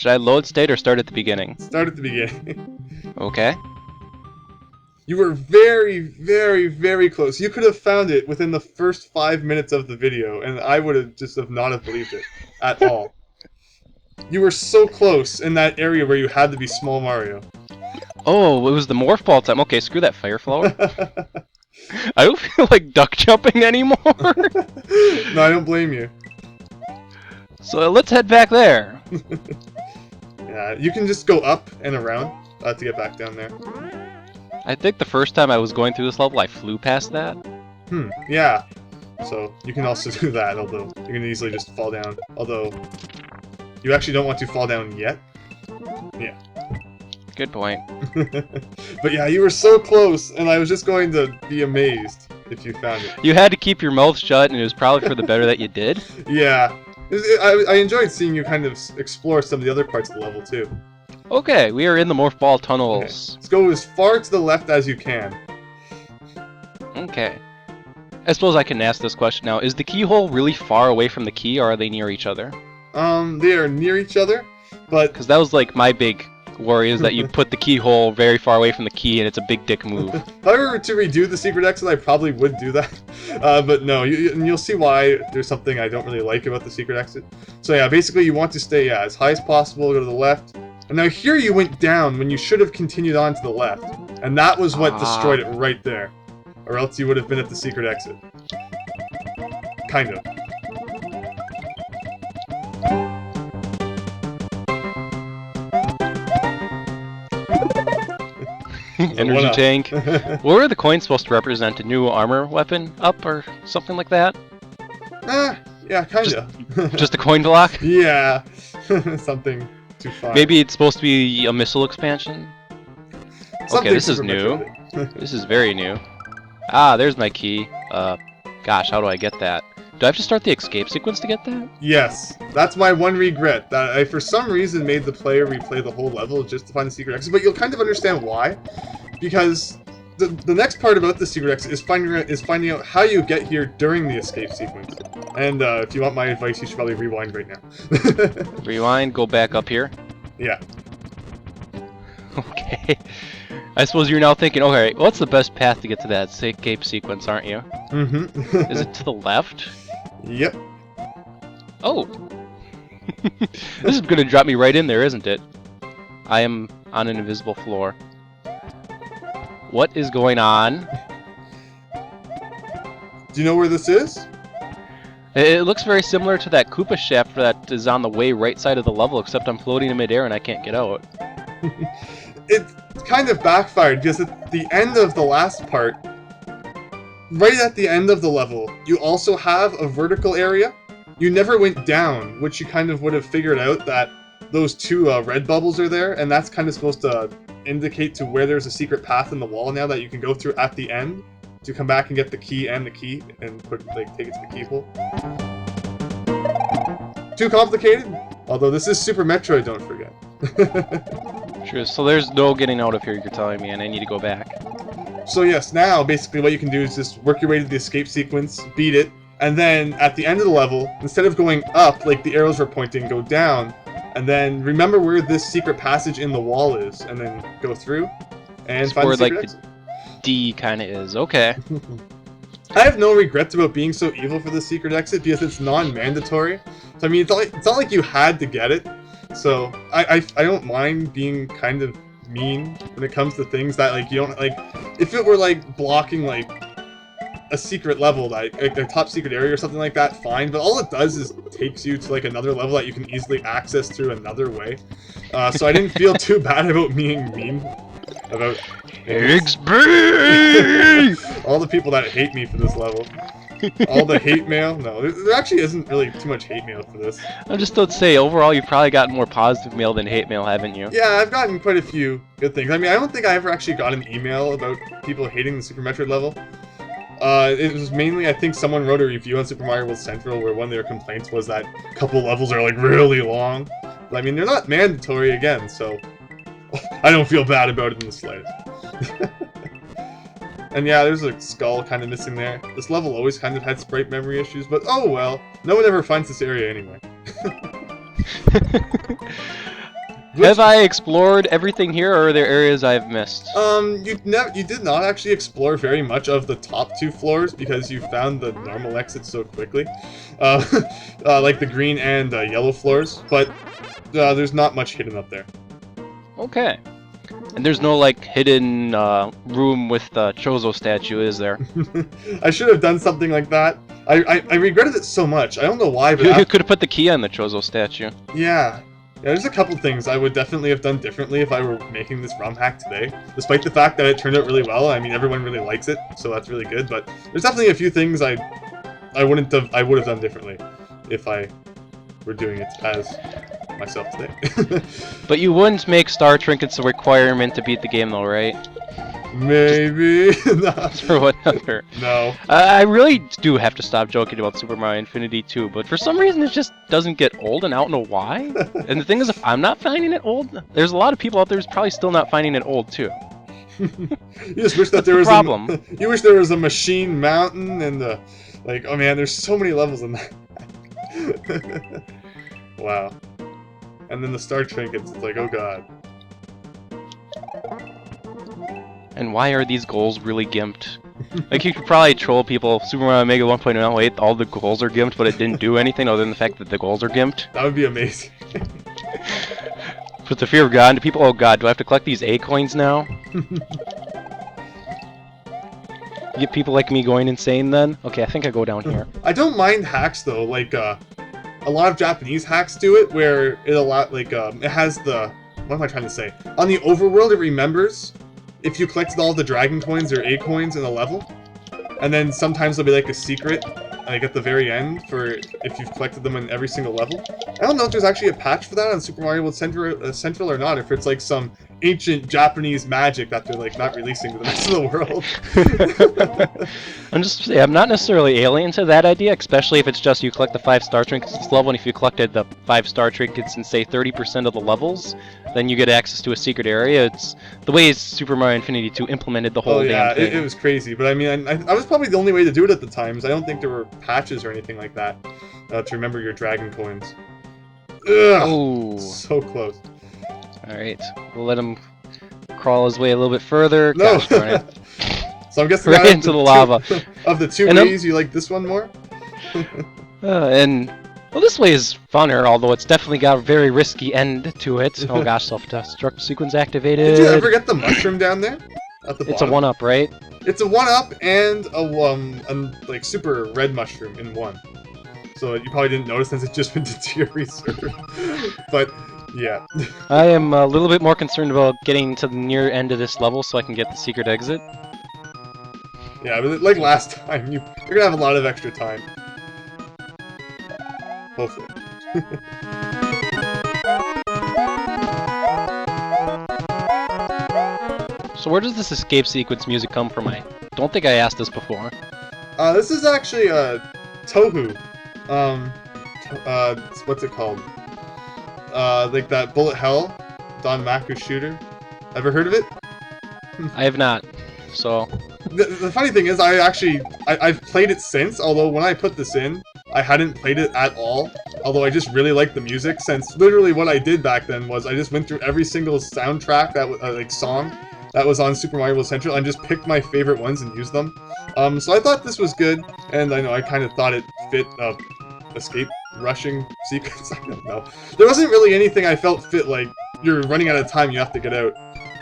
Should I load state or start at the beginning? Start at the beginning. Okay. You were very, very, very close. You could have found it within the first 5 minutes of the video, and I would have just not have believed it at all. You were so close in that area where you had to be Small Mario. Oh, it was the morph ball time. Okay, screw that fire flower. I don't feel like duck jumping anymore. No, I don't blame you. So let's head back there. Yeah, you can just go up and around to get back down there. I think the first time I was going through this level, I flew past that. Yeah. So, you can also do that, although you can easily just fall down. Although, you actually don't want to fall down yet. Yeah. Good point. But yeah, you were so close, and I was just going to be amazed if you found it. You had to keep your mouth shut, and it was probably for the better that you did. Yeah. I enjoyed seeing you kind of explore some of the other parts of the level, too. Okay, we are in the morph ball Okay. tunnels. Let's go as far to the left as you can. Okay. I suppose I can ask this question now. Is the keyhole really far away from the key, or are they near each other? They are near each other, but... Because that was like my big worry, is that you put the keyhole very far away from the key, and it's a big dick move. If I were to redo the secret exit, I probably would do that. But no, and you'll see why there's something I don't really like about the secret exit. So yeah, basically you want to stay as high as possible, go to the left. And now here you went down when you should have continued on to the left. And that was what destroyed it right there. Or else you would have been at the secret exit. Kind of. Energy tank. What were the coins supposed to represent? A new armor weapon up or something like that? Yeah, kind of. Just a coin block? Yeah. Something to find. Maybe it's supposed to be a missile expansion? Something okay, this is Super new. Metroid. This is very new. Ah, there's my key. Gosh, how do I get that? Do I have to start the escape sequence to get that? Yes, that's my one regret, that I for some reason made the player replay the whole level just to find the secret exit, but you'll kind of understand why, because the next part about the secret exit is finding out how you get here during the escape sequence. And if you want my advice, you should probably rewind right now. Rewind, go back up here. Yeah. Okay. I suppose you're now thinking, okay, what's the best path to get to that escape sequence, aren't you? Mm-hmm. Is it to the left? Yep. Oh! This is gonna drop me right in there, isn't it? I am on an invisible floor. What is going on? Do you know where this is? It looks very similar to that Koopa shaft that is on the way right side of the level, except I'm floating in midair and I can't get out. It kind of backfired, because at the end of the last part, right at the end of the level, you also have a vertical area. You never went down, which you kind of would have figured out that those two red bubbles are there, and that's kind of supposed to indicate to where there's a secret path in the wall now that you can go through at the end to come back and get the key and take it to the keyhole. Too complicated? Although this is Super Metroid, don't forget. True, so there's no getting out of here, you're telling me, and I need to go back. So yes, now basically what you can do is just work your way to the escape sequence, beat it, and then at the end of the level, instead of going up like the arrows were pointing, go down, and then remember where this secret passage in the wall is, and then go through, and find the secret exit. D kind of is, okay. I have no regrets about being so evil for the secret exit because it's non-mandatory. So I mean, it's not like you had to get it. So I don't mind being kind of mean when it comes to things that like you don't like. If it were like blocking like a secret level, like a top secret area or something like that, fine. But all it does is takes you to like another level that you can easily access through another way. So I didn't feel too bad about being mean about XB! all the people that hate me for this level. All the hate mail? No, there actually isn't really too much hate mail for this. I'm just about to say, overall, you've probably gotten more positive mail than hate mail, haven't you? Yeah, I've gotten quite a few good things. I mean, I don't think I ever actually got an email about people hating the Super Metroid level. It was mainly, I think someone wrote a review on Super Mario World Central where one of their complaints was that a couple levels are like really long. But I mean, they're not mandatory again, so I don't feel bad about it in the slightest. And yeah, there's a skull kind of missing there. This level always kind of had sprite memory issues, but oh well. No one ever finds this area anyway. Have I explored everything here, or are there areas I've missed? You did not actually explore very much of the top 2 floors because you found the normal exit so quickly, uh, like the green and yellow floors. But there's not much hidden up there. Okay. And there's no, like, hidden room with the Chozo statue, is there? I should have done something like that. I regretted it so much. I don't know why, but You could have put the key on the Chozo statue. yeah. Yeah, there's a couple things I would definitely have done differently if I were making this ROM hack today. Despite the fact that it turned out really well, I mean everyone really likes it, so that's really good. But there's definitely a few things I would have done differently if I were doing it as myself today. But you wouldn't make star trinkets a requirement to beat the game, though, right? Maybe. For whatever. No. I really do have to stop joking about Super Mario Infinity 2, but for some reason it just doesn't get old, and I don't know why. And the thing is, if I'm not finding it old, there's a lot of people out there who's probably still not finding it old, too. You just wish that there was problem. You wish there was a machine mountain and like, oh man, there's so many levels in that. Wow. And then the star trinkets, it's like, oh god. And why are these goals really gimped? Like, you could probably troll people, Super Mario Mega 1.0, wait, all the goals are gimped, but it didn't do anything other than the fact that the goals are gimped. That would be amazing. Put the fear of God into people, oh god, do I have to collect these A coins now? Get people like me going insane then? Okay, I think I go down here. I don't mind hacks though, like, a lot of Japanese hacks do it, where it has the, what am I trying to say? On the overworld, it remembers if you collected all the dragon coins or A coins in a level, and then sometimes there'll be like a secret, like at the very end, for if you've collected them in every single level. I don't know if there's actually a patch for that on Super Mario World Central or not, if it's like some ancient Japanese magic that they're like not releasing to the rest of the world. I'm not necessarily alien to that idea, especially if it's just you collect the 5 star trinkets in this level, and if you collected the 5 star trinkets in, say, 30% of the levels, then you get access to a secret area. It's the way Super Mario Infinity 2 implemented the whole damn thing. It was crazy, but I mean, I was probably the only way to do it at the time, so I don't think there were patches or anything like that to remember your dragon coins. Ugh, oh, so close. Alright, we'll let him crawl his way a little bit further. No. Gosh darn it. So I'm guessing Right into the lava. Of the two And ways, you like this one more? Well, this way is funner, although it's definitely got a very risky end to it. Oh gosh, self-destruct sequence activated. Did you ever get the mushroom down there? At the bottom? It's a 1-up, right? It's a 1-up and a like super red mushroom in one. So you probably didn't notice since it just went into your reserve. But yeah. I am a little bit more concerned about getting to the near end of this level so I can get the secret exit. Yeah, but like last time, you're gonna have a lot of extra time. Hopefully. So where does this escape sequence music come from? I don't think I asked this before. This is actually Tohu. What's it called? Like that Bullet Hell, Don Maku shooter. Ever heard of it? I have not. So the funny thing is, I've played it since. Although when I put this in, I hadn't played it at all. Although I just really liked the music, since literally what I did back then was I just went through every single soundtrack that like song that was on Super Mario World Central and just picked my favorite ones and used them. So I thought this was good, and I know I kind of thought it fit escape rushing sequence. I don't know. There wasn't really anything I felt fit like you're running out of time, you have to get out.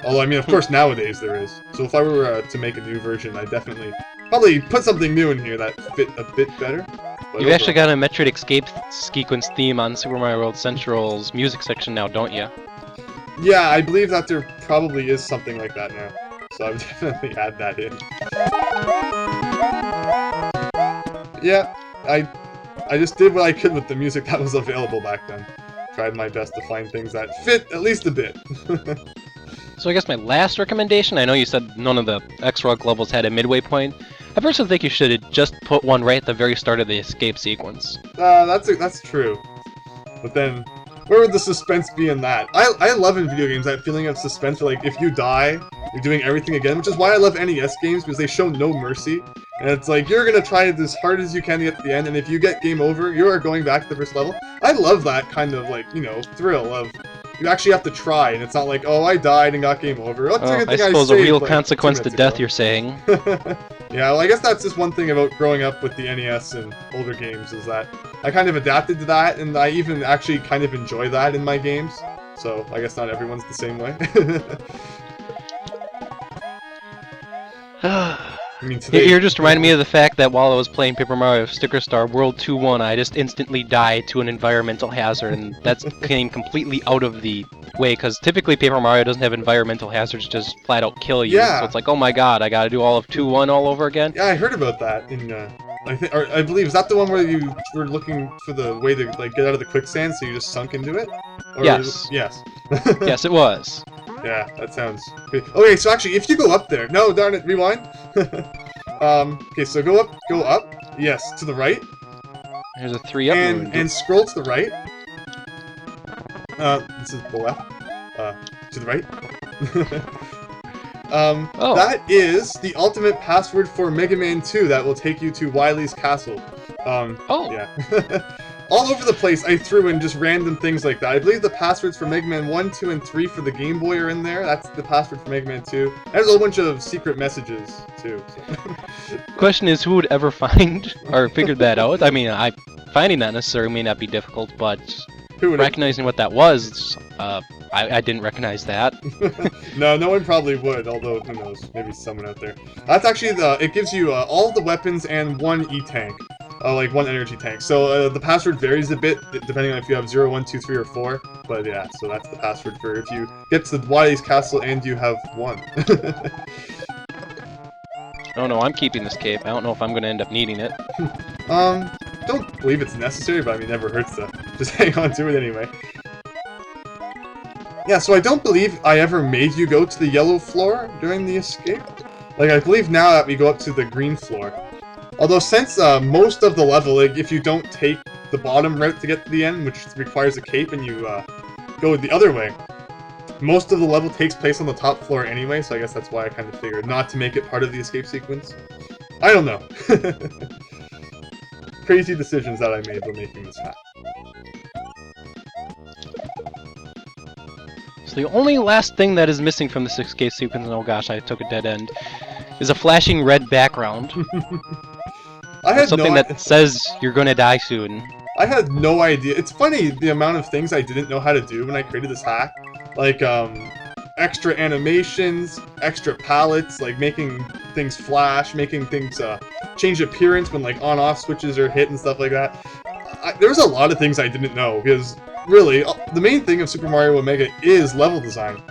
Although I mean, of course nowadays there is. So if I were to make a new version, I definitely probably put something new in here that fit a bit better. But you've actually got a Metroid escape sequence theme on Super Mario World Central's music section now, don't you? Yeah, I believe that there probably is something like that now. So I would definitely add that in. Yeah, I just did what I could with the music that was available back then. Tried my best to find things that fit at least a bit. So I guess my last recommendation, I know you said none of the X-Rock levels had a midway point. I personally think you should just put one right at the very start of the escape sequence. That's true. But then, where would the suspense be in that? I love in video games that feeling of suspense where, like, if you die, you're doing everything again, which is why I love NES games, because they show no mercy. And it's like, you're gonna try it as hard as you can to get to the end, and if you get game over, you are going back to the first level. I love that kind of, like, you know, thrill of You actually have to try, and it's not like, oh, I died and got game over. Oh, it's a good I thing suppose a saved, real like, 2 consequence to minutes death, ago. you're saying. Yeah, well, I guess that's just one thing about growing up with the NES and older games, is that I kind of adapted to that, and I even actually kind of enjoy that in my games. So, I guess not everyone's the same way. I mean, today... You're just reminding me of the fact that while I was playing Paper Mario Sticker Star World 2-1, I just instantly died to an environmental hazard, and that came completely out of the way, because typically Paper Mario doesn't have environmental hazards just flat out kill you, Yeah. so it's like, oh my god, I gotta do all of 2-1 all over again? Yeah, I heard about that in, I believe, is that the one where you were looking for the way to, like, get out of the quicksand, so you just sunk into it? Or, Yes. Yes. Yes, it was. Yeah, that sounds good. Okay, so actually, if you go up there... No, darn it, rewind. Okay, so go up. Yes, to the right. There's a 3-up moon. And scroll to the right. This is the left. To the right. Oh. That is the ultimate password for Mega Man 2 that will take you to Wily's castle. Oh. Yeah. All over the place, I threw in just random things like that. I believe the passwords for Mega Man 1, 2, and 3 for the Game Boy are in there. That's the password for Mega Man 2. There's a whole bunch of secret messages, too. So. Question is, who would ever find or figure that out? I mean, finding that necessarily may not be difficult, but recognizing what that was, I didn't recognize that. No, no one probably would, although, who knows, maybe someone out there. That's actually it gives you all the weapons and one E-tank. Like one energy tank. So the password varies a bit depending on if you have 0, 1, 2, 3, or 4. But yeah, so that's the password for if you get to the Wily's castle and you have 1. Oh no, I'm keeping this cape. I don't know if I'm going to end up needing it. Don't believe it's necessary, but I mean, it never hurts to just hang on to it anyway. Yeah, so I don't believe I ever made you go to the yellow floor during the escape. Like, I believe now that we go up to the green floor. Although, since most of the level, like, if you don't take the bottom route to get to the end, which requires a cape, and you go the other way, most of the level takes place on the top floor anyway, so I guess that's why I kind of figured not to make it part of the escape sequence. I don't know. Crazy decisions that I made when making this hack. So the only last thing that is missing from this escape sequence, and oh gosh, I took a dead end, is a flashing red background. I had something that says you're gonna die soon. I had no idea. It's funny the amount of things I didn't know how to do when I created this hack. Like, extra animations, extra palettes, like making things flash, making things change appearance when like on-off switches are hit and stuff like that. There's a lot of things I didn't know, because really, the main thing of Super Mario Omega is level design.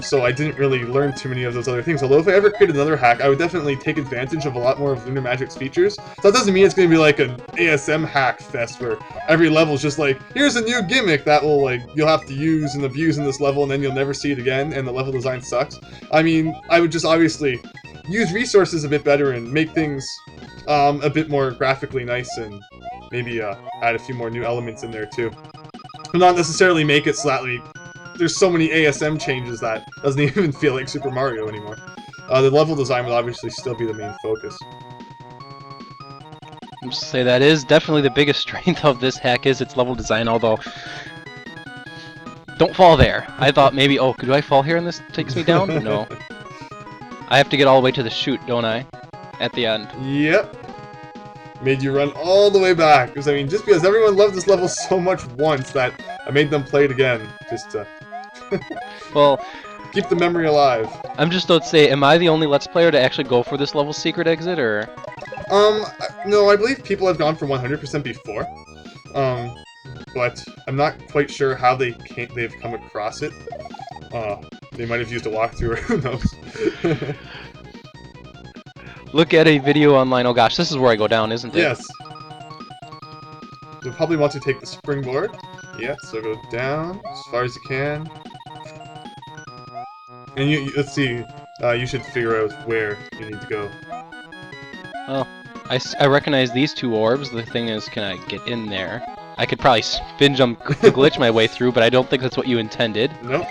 So I didn't really learn too many of those other things. Although if I ever created another hack, I would definitely take advantage of a lot more of Lunar Magic's features. So that doesn't mean it's going to be like an ASM hack fest where every level's just like, here's a new gimmick that will like you'll have to use and abuse in this level and then you'll never see it again and the level design sucks. I mean, I would just obviously use resources a bit better and make things a bit more graphically nice and maybe add a few more new elements in there too. But not necessarily make it slightly... There's so many ASM changes that doesn't even feel like Super Mario anymore. The level design would obviously still be the main focus. I'll just say that is definitely the biggest strength of this hack is its level design, although... Don't fall there! I thought maybe, oh, do I fall here and this takes me down? No. I have to get all the way to the chute, don't I? At the end. Yep. Made you run all the way back. Because, I mean, just because everyone loved this level so much once that I made them play it again. Just to... well... keep the memory alive. I'm just about to say, am I the only Let's Player to actually go for this level secret exit, or...? No, I believe people have gone for 100% before. But I'm not quite sure how they've come across it. They might have used a walkthrough, or who knows. Look at a video online. Oh gosh, this is where I go down, isn't it? Yes. You'll probably want to take the springboard. Yeah, so go down as far as you can. And let's see, you should figure out where you need to go. Well, I recognize these two orbs. The thing is, can I get in there? I could probably spin jump to glitch my way through, but I don't think that's what you intended. Nope.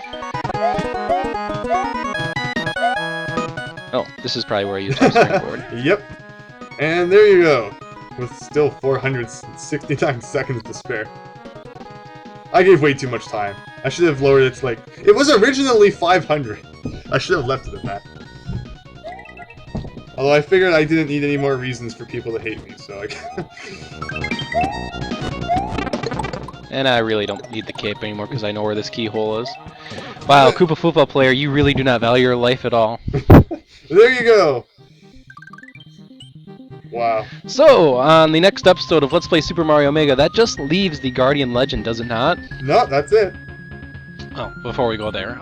Oh, this is probably where you use the springboard. Yep. And there you go. With still 469 seconds to spare. I gave way too much time. I should have lowered it to like... It was originally 500. I should have left it at that. Although I figured I didn't need any more reasons for people to hate me, so And I really don't need the cape anymore because I know where this keyhole is. Wow, Koopa Football player, you really do not value your life at all. There you go! Wow. So, on the next episode of Let's Play Super Mario Mega, that just leaves the Guardian Legend, does it not? No, that's it. Oh, before we go there,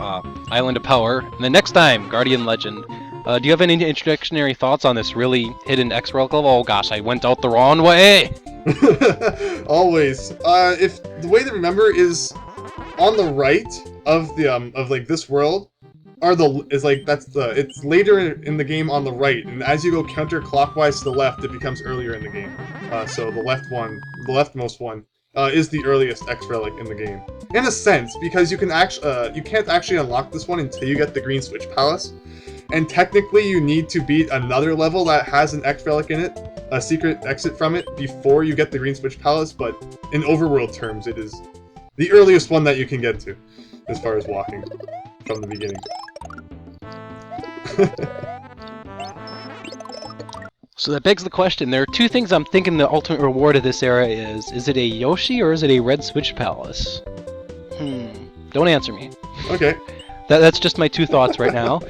Island of Power. And then next time, Guardian Legend. Do you have any introductionary thoughts on this really hidden X-Relic level? Oh gosh, I went out the wrong way! Always. If the way to remember is on the right of the of like this world, it's later in the game on the right, and as you go counterclockwise to the left, it becomes earlier in the game. So the leftmost one, is the earliest X-Relic in the game. In a sense, because you can't actually unlock this one until you get the Green Switch Palace. And technically, you need to beat another level that has an X-Relic in it, a secret exit from it, before you get the Green Switch Palace, but in overworld terms, it is the earliest one that you can get to, as far as walking from the beginning. So that begs the question, there are two things I'm thinking the ultimate reward of this era is. Is it a Yoshi or is it a Red Switch Palace? Don't answer me. Okay. That's just my two thoughts right now.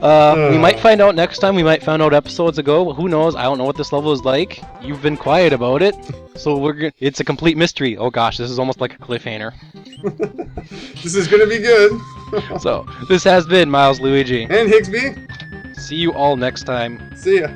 We might find out next time, we might find out episodes ago, who knows, I don't know what this level is like. You've been quiet about it, so it's a complete mystery. Oh gosh, this is almost like a cliffhanger. This is gonna be good. So, this has been Milesluigi. And Higsby. See you all next time. See ya.